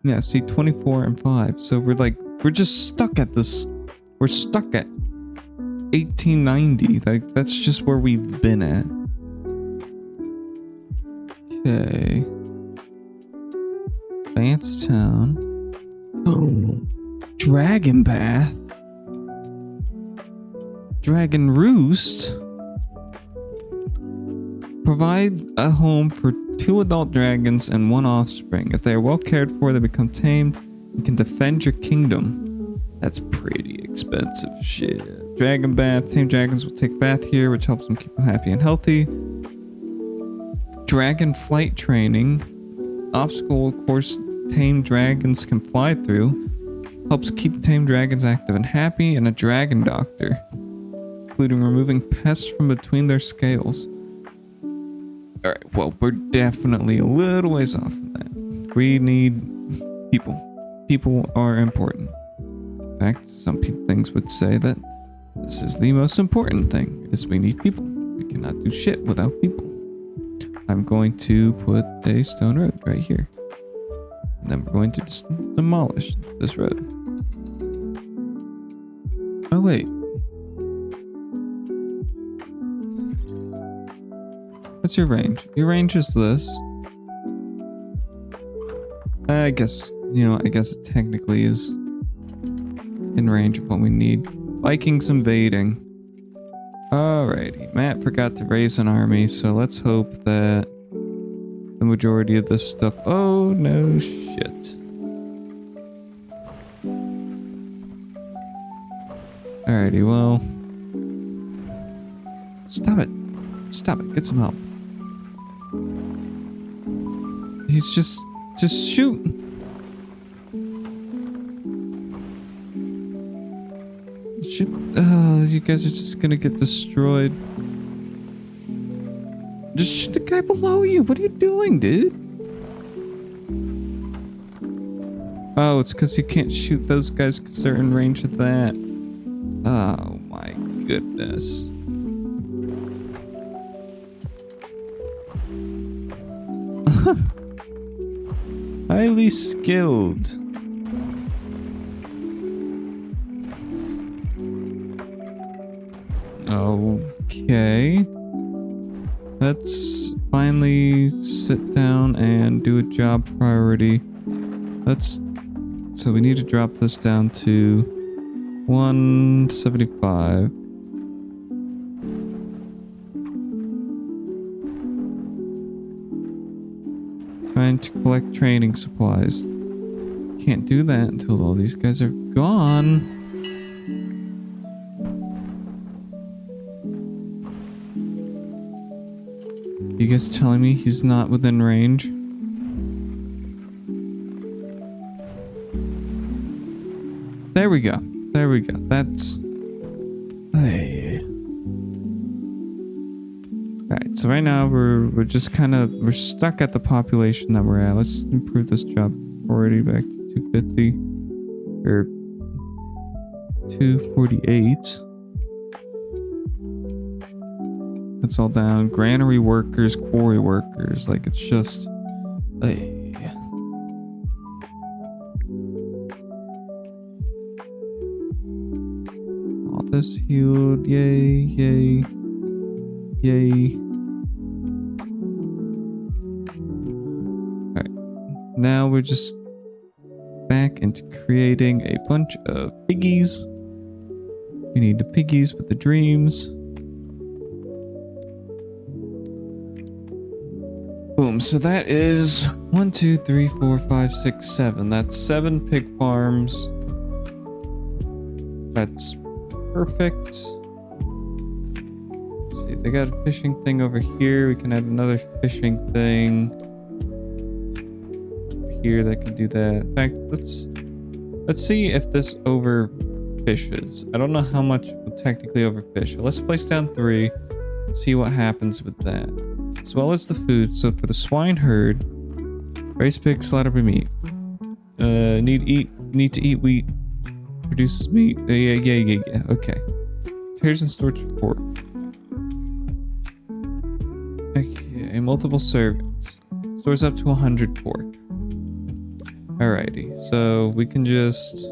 Yeah, see, 24 and 5. So we're just stuck at this. We're stuck at 1890. Like, that's just where we've been at. Okay. Bankstown. Oh. Dragon Bath. Dragon Roost. Provide a home for 2 adult dragons and 1 offspring. If they are well cared for, they become tamed and can defend your kingdom. That's pretty expensive shit. Dragon Bath. Tame dragons will take a bath here, which helps them keep them happy and healthy. Dragon flight training. Obstacle course tame dragons can fly through. Helps keep tame dragons active and happy. And a dragon doctor, including removing pests from between their scales. Alright, well, we're definitely a little ways off of that. We need people. People are important. In fact, some things would say that this is the most important thing, is we need people. We cannot do shit without people. I'm going to put a stone road right here. And then we're going to demolish this road. Oh, wait. What's your range? Your range is this. I guess, I guess it technically is in range of what we need. Vikings invading. Alrighty. Matt forgot to raise an army, so let's hope that the majority of this stuff... Oh, no shit. Alrighty, well... Stop it. Stop it. Get some help. He's just shoot. You guys are just gonna get destroyed. Just shoot the guy below you. What are you doing, dude? Oh, it's because you can't shoot those guys because they're in range of that. Oh my goodness. Highly skilled. Okay. Let's finally sit down and do a job priority. So we need to drop this down to 175. Trying to collect training supplies. Can't do that until all these guys are gone. You guys telling me he's not within range? There we go. There we go. That's... Hey. Alright, so right now we're just kind of... We're stuck at the population that we're at. Let's improve this job already back to 250. Or... 248. That's all down. Granary workers, quarry workers. Like, it's just... Hey. All this healed. Yay, yay. Yay. Alright. Now we're just back into creating a bunch of piggies. We need the piggies with the dreams. Boom, so that is 1, 2, 3, 4, 5, 6, 7. That's 7 pig farms. That's perfect. Let's see, they got a fishing thing over here. We can add another fishing thing here that can do that. In fact, let's see if this overfishes. I don't know how much it will technically overfish. Let's place down 3 and see what happens with that. As well as the food. So for the swine herd, raise pigs, slaughter meat. Need to eat wheat. Produces meat. Yeah. Okay. Here's and storage for pork. Okay, multiple servings. Stores up to 100 pork. Alrighty, so we can just,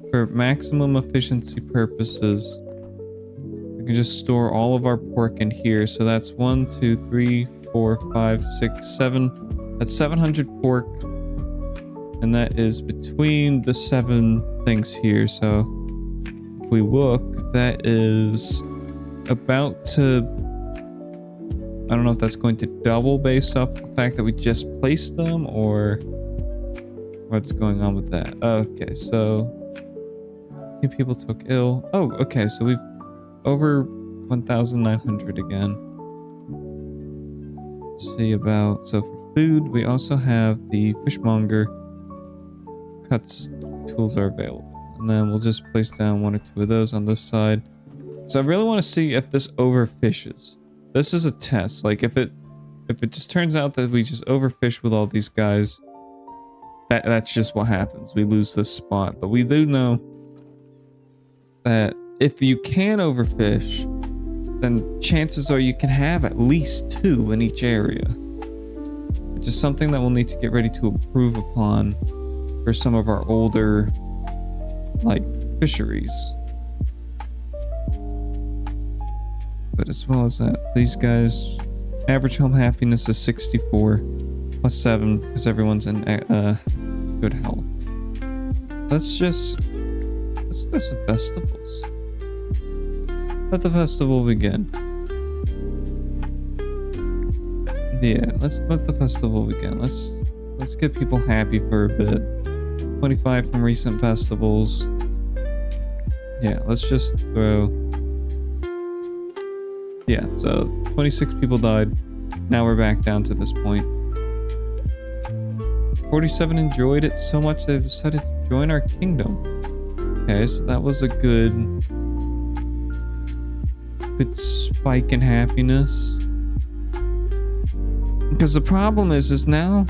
for maximum efficiency purposes, we can just store all of our pork in here. So that's 1, 2, 3, 4, 5, 6, 7. That's 700 pork. And that is between the 7 things here. So if we look, that is about to, I don't know if that's going to double based off the fact that we just placed them, or what's going on with that. Okay, so 2 people took ill. Oh, okay, so we've over 1,900 again. Let's see about, so for food, we also have the fishmonger. Cuts tools are available. And then we'll just place down 1 or 2 of those on this side. So I really want to see if this overfishes. This is a test. Like if it just turns out that we just overfish with all these guys, that's just what happens. We lose this spot. But we do know that if you can overfish, then chances are you can have at least 2 in each area. Which is something that we'll need to get ready to improve upon for some of our older, like, fisheries. But as well as that, these guys, average home happiness is 64 plus 7 because everyone's in good health. Let's do some festivals. Let the festival begin. Yeah, let's let the festival begin. Let's get people happy for a bit. 25 from recent festivals. Yeah, let's just throw. Yeah, so 26 people died. Now we're back down to this point. 47 enjoyed it so much they've decided to join our kingdom. Okay, so that was a good spike in happiness. Because the problem is now...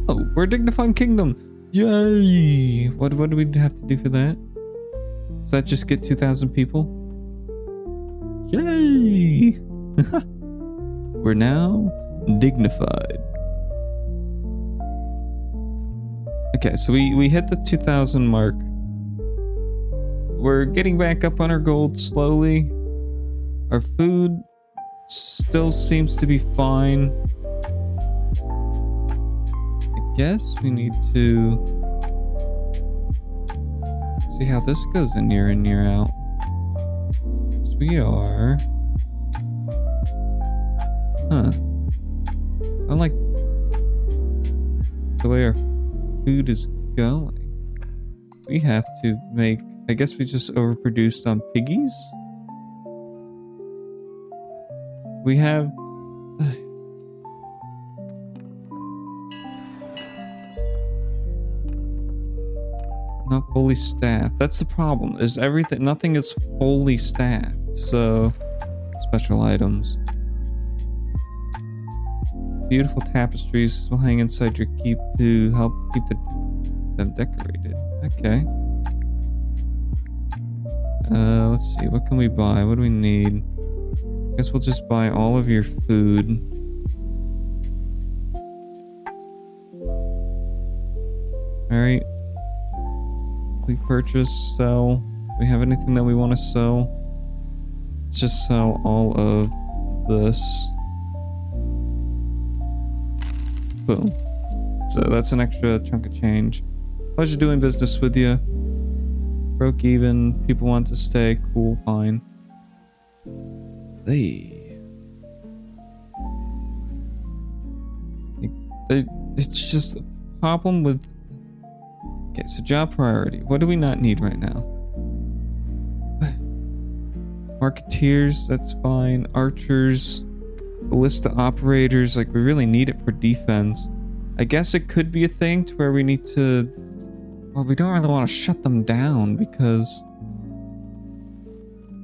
Oh, we're a dignified kingdom. Yay! What do we have to do for that? Does that just get 2,000 people? Yay! We're now dignified. Okay, so we hit the 2,000 mark. We're getting back up on our gold slowly. Our food still seems to be fine. I guess we need to see how this goes in year out. We are. I like the way our food is going. We have to make. I guess we just overproduced on piggies. We have. Not fully staffed. That's the problem. Is everything? Nothing is fully staffed. So, special items. Beautiful tapestries will hang inside your keep to help keep them decorated. Okay. Let's see. What can we buy? What do we need? I guess we'll just buy all of your food. Alright. We purchase, sell. Do we have anything that we want to sell? Let's just sell all of this. Boom. So that's an extra chunk of change. Pleasure doing business with you. Broke even. People want to stay. Cool. Fine. It's just a problem with... Okay, so job priority. What do we not need right now? Marketeers, that's fine. Archers. Ballista operators, like we really need it for defense. I guess it could be a thing to where we need to... Well, we don't really want to shut them down because...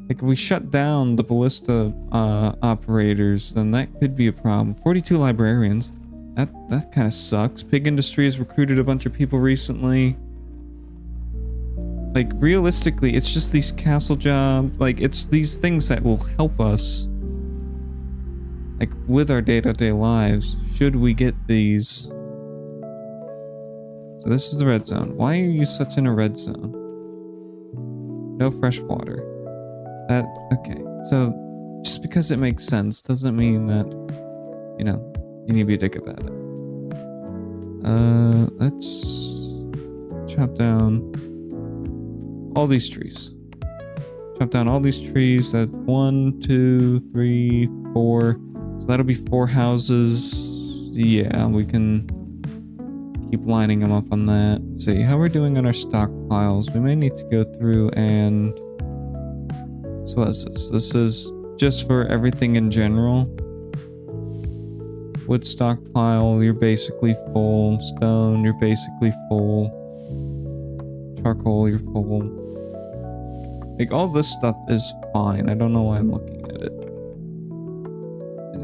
Like if we shut down the ballista operators, then that could be a problem. 42 librarians. That kind of sucks. Pig industry has recruited a bunch of people recently. Like realistically, it's just these castle jobs. Like it's these things that will help us. like with our day-to-day lives, should we get these. So this is the red zone. Why are you such in a red zone? No fresh water. That, okay. So just because it makes sense doesn't mean that, you know, you need to be a dick about it. Let's chop down all these trees. Chop down all these trees. That 1, 2, 3, 4. So that'll be 4 houses. Yeah, we can keep lining them up on that. Let's see how we're doing on our stockpiles. We may need to go through and. So what is this? This is just for everything in general. Wood stockpile, you're basically full. Stone, you're basically full. Charcoal, you're full. Like, all this stuff is fine. I don't know why I'm looking at it.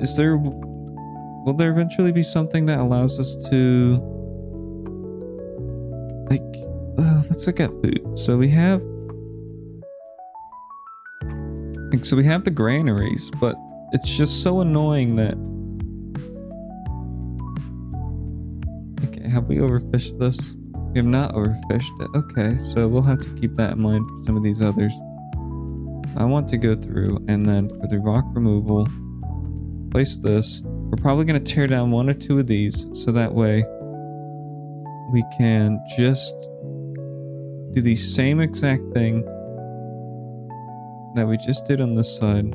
Is there... Will there eventually be something that allows us to... Like... let's look at food. So we have... Like, so we have the granaries, but it's just so annoying that... Okay, have we overfished this? We have not overfished it. Okay, so we'll have to keep that in mind for some of these others. I want to go through and then for the rock removal, place this. We're probably going to tear down 1 or 2 of these so that way we can just do the same exact thing that we just did on this side.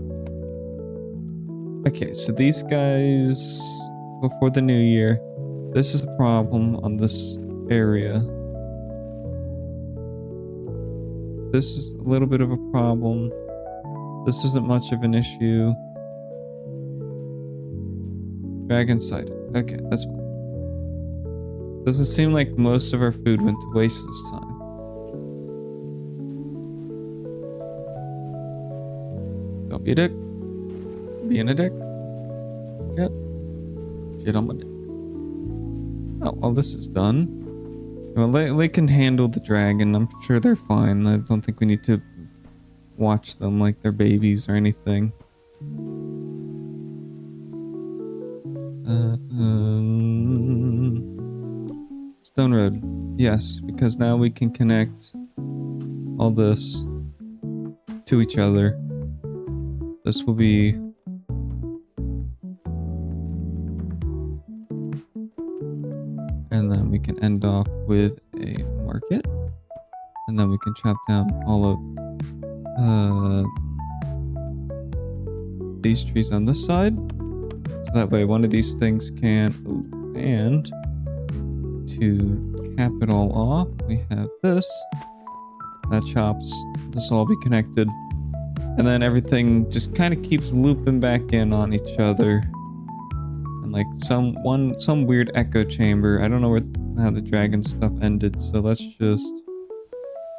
Okay, so these guys before the new year, this is the problem on this area. This is a little bit of a problem. This isn't much of an issue. Dragon sighted. Okay, that's fine. Doesn't seem like most of our food went to waste this time. Don't be a dick. Being a dick. Shit. Shit on my dick. Oh, well, this is done. Well, they can handle the dragon. I'm sure they're fine. I don't think we need to watch them like they're babies or anything. Stone road. Yes, because now we can connect all this to each other. This will be... And then we can end off with a market. And then we can chop down all of these trees on this side. So that way one of these things can... Ooh, and to cap it all off, we have this. That chops. This will all be connected. And then everything just kind of keeps looping back in on each other. And like some weird echo chamber. I don't know how the dragon stuff ended, so let's just...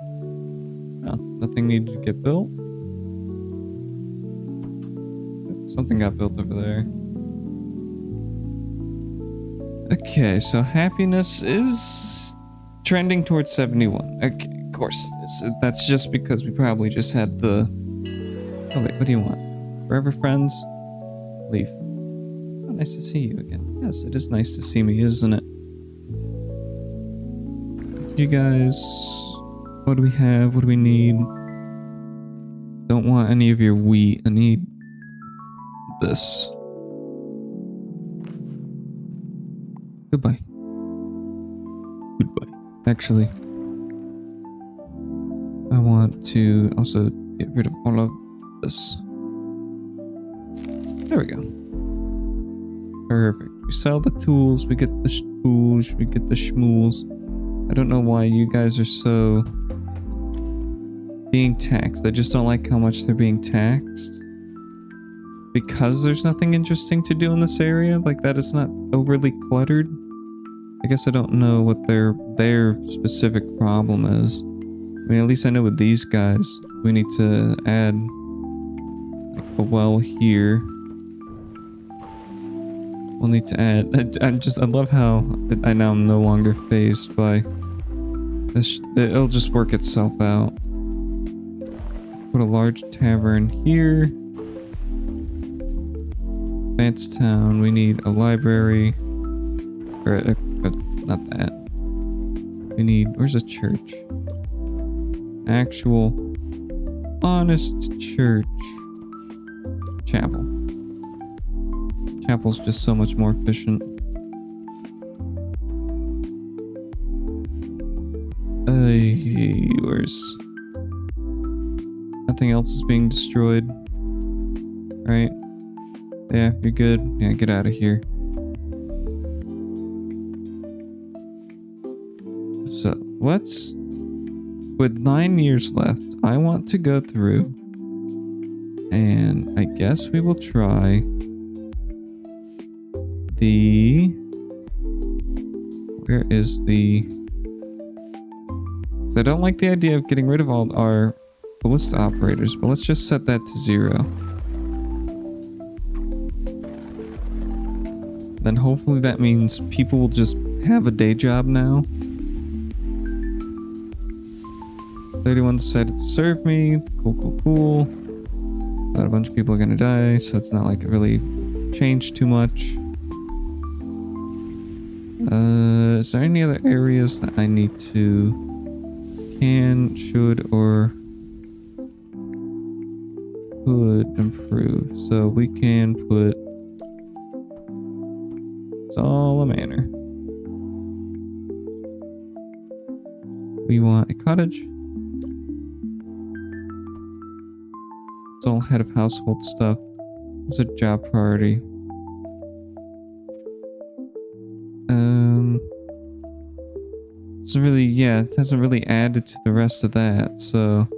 No, nothing needed to get built. Something got built over there. Okay, so happiness is trending towards 71. Okay, of course it is. That's just because we probably just had the... Oh wait, what do you want? Forever friends? Leaf. Oh, nice to see you again. Yes, it is nice to see me, isn't it? You guys... What do we have? What do we need? Don't want any of your wheat. I need this. Goodbye. Goodbye. Actually, I want to also get rid of all of this. There we go. Perfect. We sell the tools, we get the spools, we get the schmools. I don't know why you guys are so being taxed. I just don't like how much they're being taxed. Because there's nothing interesting to do in this area, like that it's not overly cluttered. I guess I don't know what their specific problem is. I mean, at least I know with these guys, we need to add like a well here. We'll need to add... I love how I'm no longer phased by this. It'll just work itself out. Put a large tavern here. advanced town. We need a library. Or not that. We need, where's a church? Actual, honest church. Chapel. Chapel's just so much more efficient. Where's... Nothing else is being destroyed. Right? Yeah, you're good. Yeah, get out of here. So, let's... With 9 years left, I want to go through... And I guess we will try... The... Where is the... Because I don't like the idea of getting rid of all our ballista operators, but let's just set that to 0. Then hopefully that means people will just have a day job now. 31 decided to serve me. Cool. Not a bunch of people are gonna die, so it's not like it really changed too much. Is there any other areas that I need to should, or could improve? So we can put Zala Manor. We want a cottage. It's all head of household stuff. It's a job priority. It's really, yeah, it hasn't really added to the rest of that, so.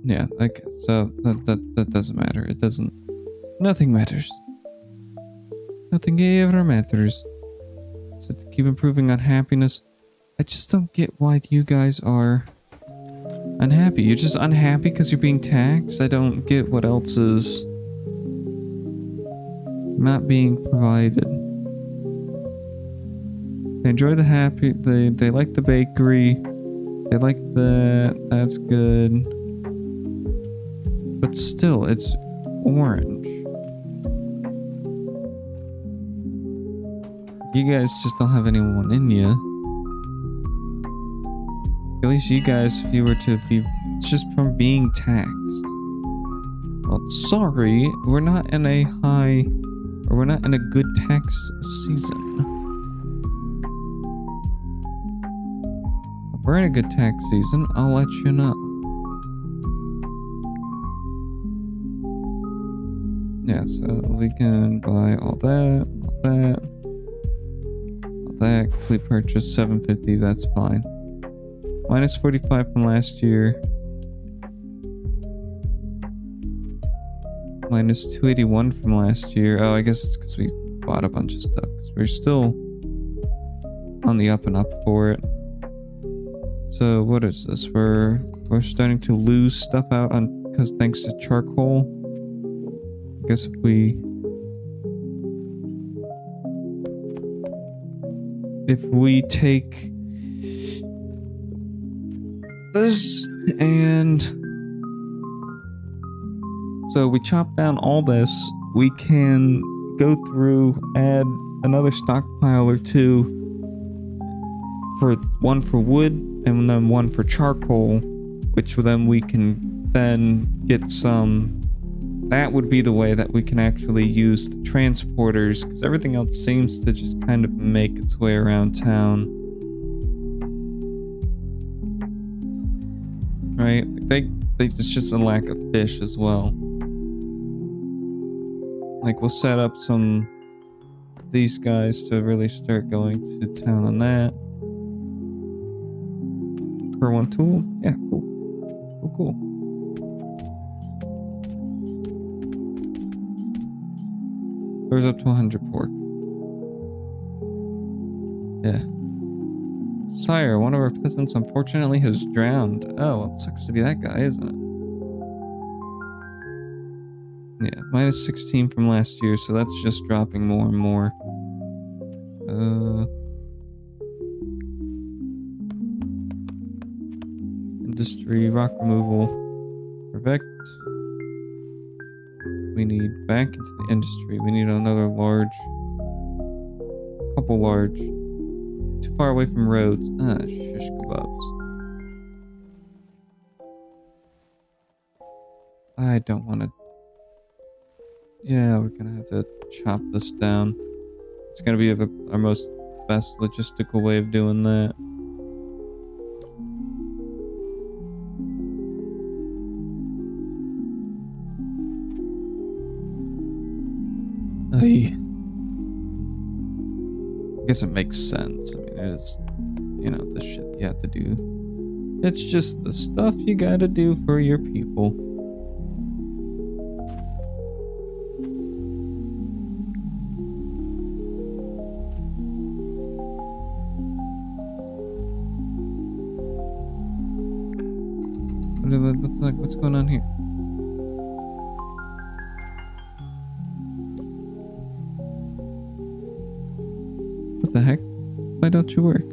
Yeah, okay, so that doesn't matter. It doesn't, nothing matters. Nothing ever matters. So to keep improving on happiness, I just don't get why you guys are unhappy. You're just unhappy because you're being taxed? I don't get what else is not being provided. They enjoy the happy, they like the bakery. They like that's good. But still, it's orange. You guys just don't have anyone in you. At least you guys, if you were to be... It's just from being taxed. Well, sorry, we're not in a high... Or we're not in a good tax season. If we're in a good tax season, I'll let you know. Yeah, so we can buy all that, complete purchase, 750, that's fine. Minus 45 from last year. Minus 281 from last year. Oh, I guess it's because we bought a bunch of stuff. Because we're still on the up and up for it. So what is this? We're starting to lose stuff out on because thanks to charcoal. I guess if we take this and so we chop down all this, we can go through, add another stockpile or two, for one for wood and then one for charcoal, which then we can then get some. That would be the way that we can actually use the transporters, because everything else seems to just kind of make its way around town. Right? It's just a lack of fish as well. Like, we'll set up some of these guys to really start going to town on that. Per one tool? Yeah, cool. Cool. There's up to 100 pork. Yeah. Sire, one of our peasants unfortunately has drowned. Oh, well, it sucks to be that guy, isn't it? Yeah, minus 16 from last year, so that's just dropping more and more. Industry, rock removal. Perfect. We need back into the industry. We need another couple large. Too far away from roads. Ah, shish kebabs. I don't want to. Yeah, we're gonna have to chop this down. It's gonna be our most best logistical way of doing that. I guess it makes sense. I mean, it is, the shit you have to do. It's just the stuff you gotta do for your people. What's going on here? What the heck? Why don't you work?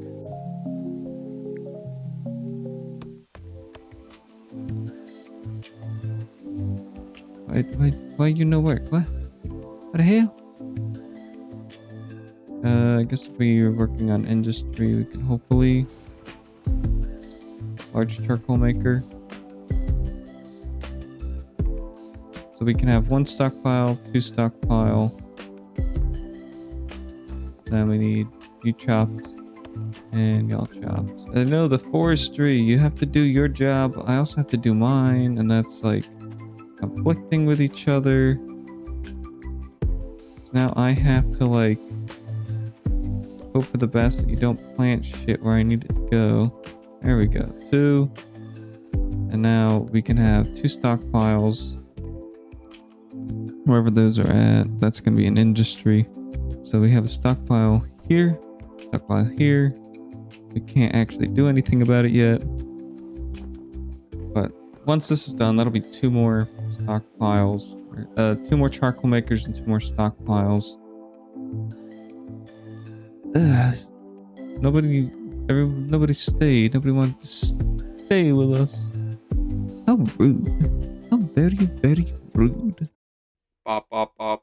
Why you no work? What the hell? I guess if we're working on industry, we can hopefully large charcoal maker. So we can have 1 stockpile, 2 stockpile. Then we need you chopped and y'all chopped. I know the forestry, you have to do your job. I also have to do mine, and that's like conflicting with each other. So now I have to like hope for the best that you don't plant shit where I need it to go. There we go. 2. And now we can have 2 stockpiles. Wherever those are at, that's going to be an industry. So we have a stockpile here, stockpile here. We can't actually do anything about it yet. But once this is done, that'll be 2 more stockpiles. 2 more charcoal makers and 2 more stockpiles. Nobody stayed. Nobody wanted to stay with us. How rude. How very, very rude. Bop, bop, bop.